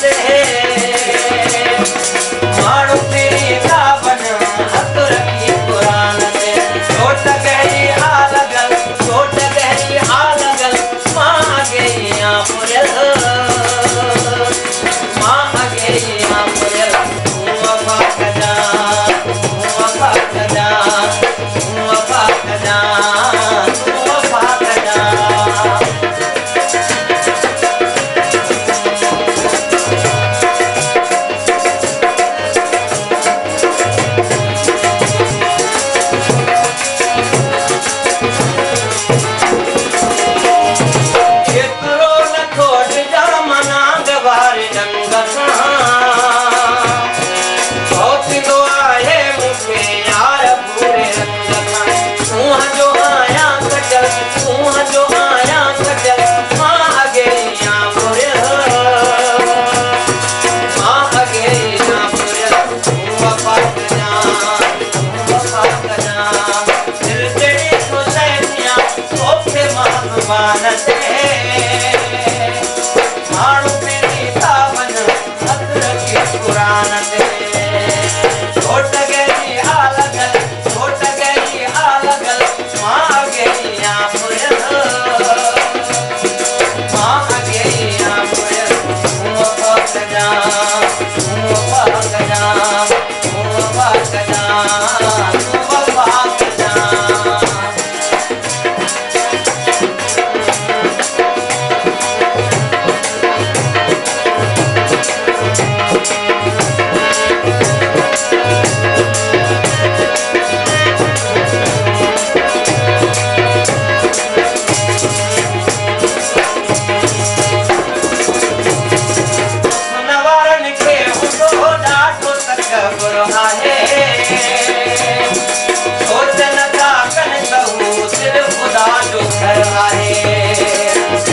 ते माण्हू तेरी सावन हथ रखी कुरान ते छोट गहरी आ लगल छोट गहरी आ लगल मां गईया पुरल मां गईया पुरल वफा कजा वफा कजा वफा कजा वफा कजा माण्हू तेरी सावन हथ रखी कुरान ते छोट गहरी आ लगल छोट गहरी आ लगल मां गईया पुरल मां गईया पुरल वफा कजा वफा कजा वफा कजा वफा कजा सोचन था कन कहूं सिर्फ खुदा जो घर आहे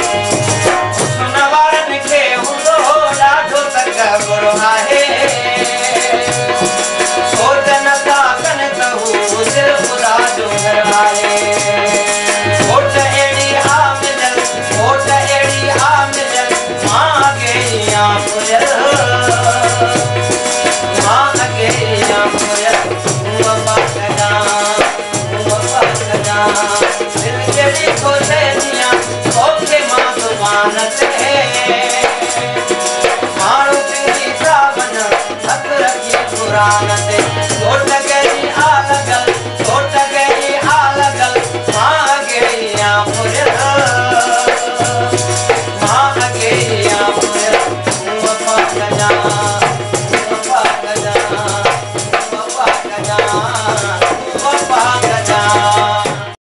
सुन वारनि खे हूंदो ॾाढो तकबुर आहे सोचन था कन कहूं सिर्फ खुदा जो घर आहे माण्हू तेरी सावन हथ रखी कुरान ते